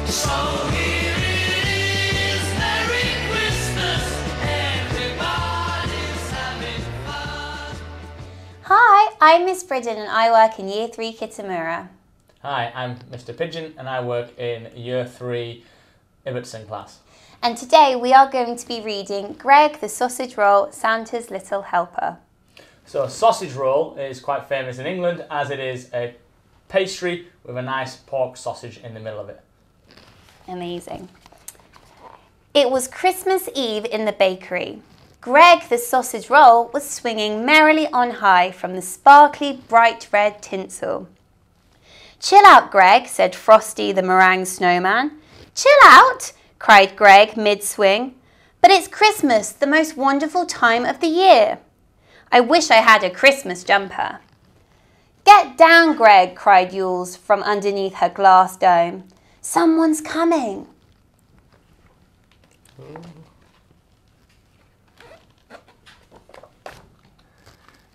So here it is, Merry Christmas, everybody's having fun. Hi, I'm Miss Bridden and I work in Year 3 Kitamura. Hi, I'm Mr. Pidgeon and I work in Year 3 Ibbotson class. And today we are going to be reading Greg the Sausage Roll, Santa's Little Helper. So a sausage roll is quite famous in England as it is a pastry with a nice pork sausage in the middle of it. Amazing. It was Christmas Eve in the bakery. Greg the Sausage Roll was swinging merrily on high from the sparkly bright red tinsel. Chill out, Greg, said Frosty the meringue snowman. Chill out, cried Greg mid-swing. But it's Christmas, the most wonderful time of the year. I wish I had a Christmas jumper. Get down, Greg, cried Yules from underneath her glass dome. Someone's coming.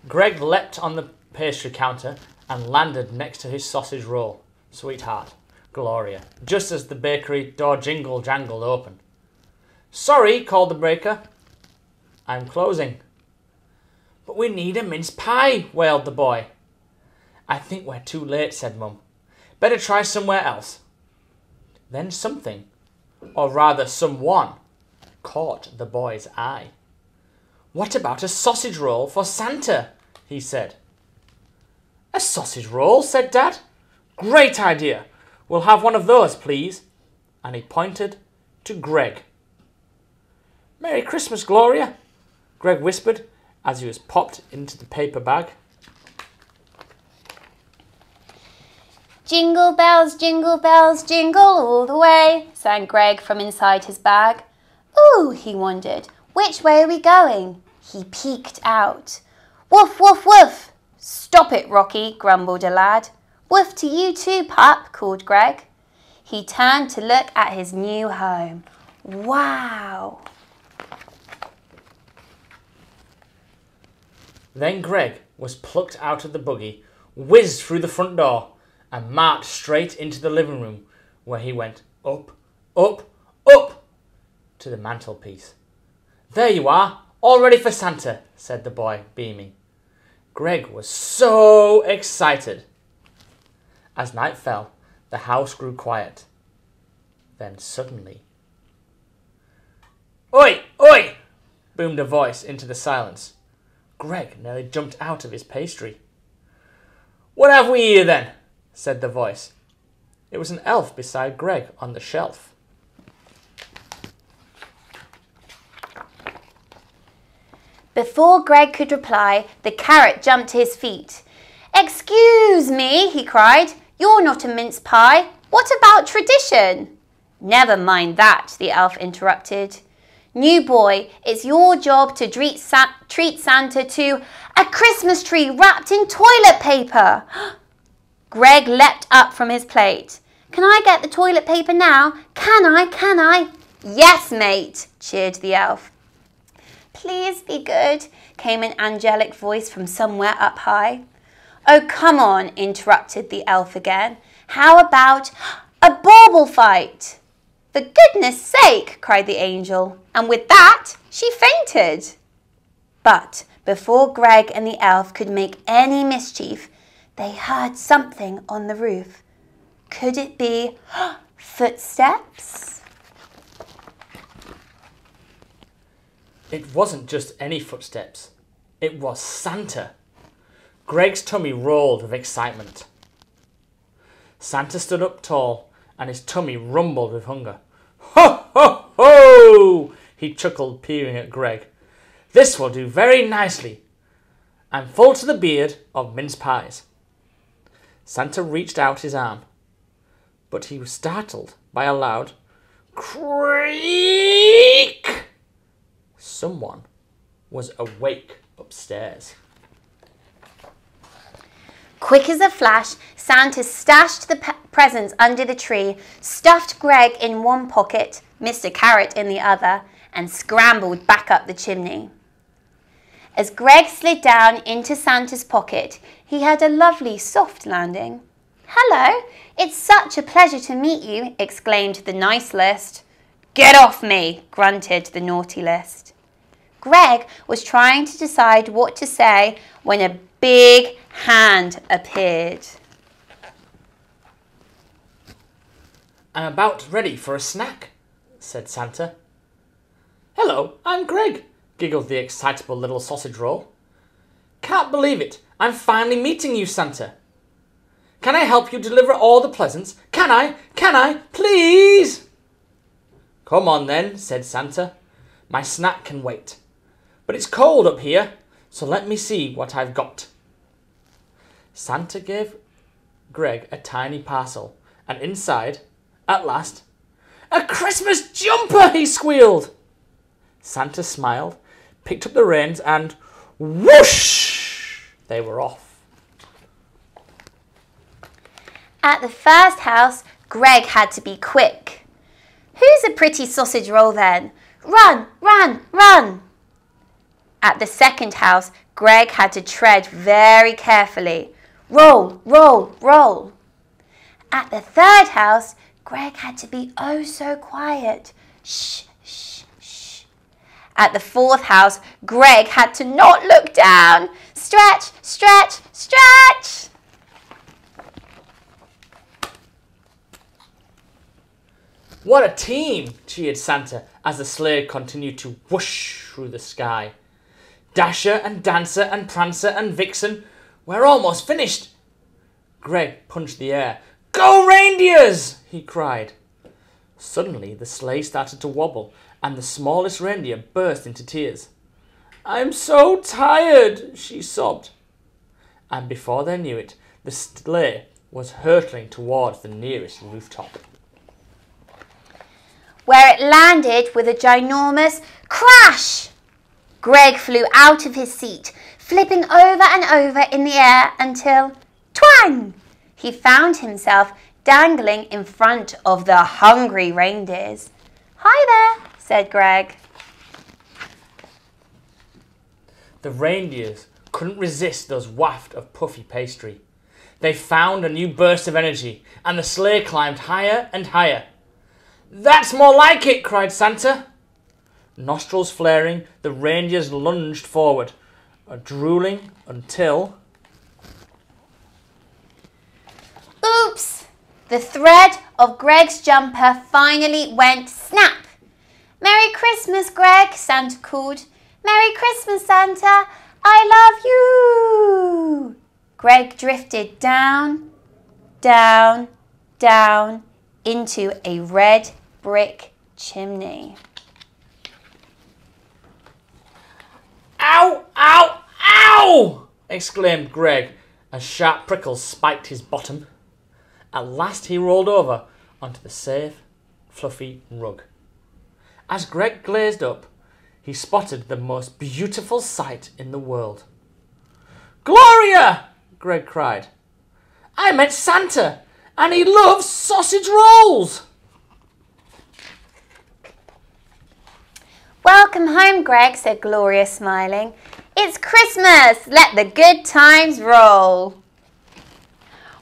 Greg leapt on the pastry counter and landed next to his sausage roll, Sweetheart, Gloria, just as the bakery door jingle-jangled open. Sorry, called the baker. I'm closing. But we need a mince pie, wailed the boy. I think we're too late, said Mum. Better try somewhere else. Then something, or rather someone, caught the boy's eye. What about a sausage roll for Santa? He said. A sausage roll, said Dad. Great idea. We'll have one of those, please. And he pointed to Greg. Merry Christmas, Gloria, Greg whispered as he was popped into the paper bag. Jingle bells, jingle all the way, sang Greg from inside his bag. Ooh, he wondered, which way are we going? He peeked out. Woof, woof, woof. Stop it, Rocky, grumbled a lad. Woof to you too, pup, called Greg. He turned to look at his new home. Wow. Then Greg was plucked out of the buggy, whizzed through the front door, and marched straight into the living room, where he went up, up, up to the mantelpiece. There you are, all ready for Santa, said the boy, beaming. Greg was so excited. As night fell, the house grew quiet. Then suddenly... Oi, oi! Boomed a voice into the silence. Greg nearly jumped out of his pastry. What have we here then? Said the voice. It was an elf beside Greg on the shelf. Before Greg could reply, the carrot jumped to his feet. Excuse me, he cried. You're not a mince pie. What about tradition? Never mind that, the elf interrupted. New boy, it's your job to treat Santa to a Christmas tree wrapped in toilet paper. Greg leapt up from his plate. Can I get the toilet paper now? Can I? Yes, mate, cheered the elf. Please be good, came an angelic voice from somewhere up high. Oh, come on, interrupted the elf again. How about a bauble fight? For goodness sake, cried the angel, and with that, she fainted. But before Greg and the elf could make any mischief, they heard something on the roof. Could it be footsteps? It wasn't just any footsteps. It was Santa. Greg's tummy rolled with excitement. Santa stood up tall, and his tummy rumbled with hunger. Ho, ho, ho! He chuckled, peering at Greg. This will do very nicely. I'm full to the beard of mince pies. Santa reached out his arm, but he was startled by a loud creak. Someone was awake upstairs. Quick as a flash, Santa stashed the presents under the tree, stuffed Greg in one pocket, Mr. Carrot in the other, and scrambled back up the chimney. As Greg slid down into Santa's pocket, he had a lovely soft landing. Hello, it's such a pleasure to meet you, exclaimed the nice list. Get off me, grunted the naughty list. Greg was trying to decide what to say when a big hand appeared. I'm about ready for a snack, said Santa. Hello, I'm Greg, giggled the excitable little sausage roll. Can't believe it, I'm finally meeting you, Santa. Can I help you deliver all the presents? Can I, please? Come on then, said Santa. My snack can wait. But it's cold up here, so let me see what I've got. Santa gave Greg a tiny parcel, and inside, at last, a Christmas jumper, he squealed. Santa smiled, picked up the reins, and whoosh, they were off. At the first house, Greg had to be quick. Who's a pretty sausage roll then? Run, run, run! At the second house, Greg had to tread very carefully. Roll, roll, roll. At the third house, Greg had to be oh so quiet. Shh, shh, shh. At the fourth house, Greg had to not look down. Stretch, stretch, stretch! What a team, cheered Santa as the sleigh continued to whoosh through the sky. Dasher and Dancer and Prancer and Vixen, we're almost finished. Greg punched the air. Go reindeers, he cried. Suddenly the sleigh started to wobble and the smallest reindeer burst into tears. I'm so tired, she sobbed. And before they knew it, the sleigh was hurtling towards the nearest rooftop, where it landed with a ginormous crash. Greg flew out of his seat, flipping over and over in the air until, twang, he found himself dangling in front of the hungry reindeers. Hi there, said Greg. The reindeers couldn't resist those waft of puffy pastry. They found a new burst of energy, and the sleigh climbed higher and higher. That's more like it, cried Santa. Nostrils flaring, the reindeers lunged forward, drooling until... Oops! The thread of Greg's jumper finally went snap. Merry Christmas, Greg, Santa called. Merry Christmas, Santa. I love you. Greg drifted down, down, down into a red brick chimney. Ow, ow, ow! Exclaimed Greg as sharp prickles spiked his bottom. At last he rolled over onto the safe, fluffy rug. As Greg glazed up, he spotted the most beautiful sight in the world. Gloria! Greg cried. I met Santa, and he loves sausage rolls! Welcome home, Greg, said Gloria, smiling. It's Christmas! Let the good times roll.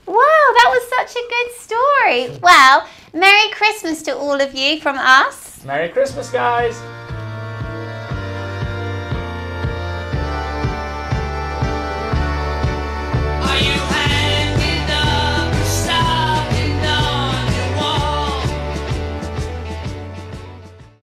Wow, that was such a good story. Well, Merry Christmas to all of you from us. Merry Christmas, guys!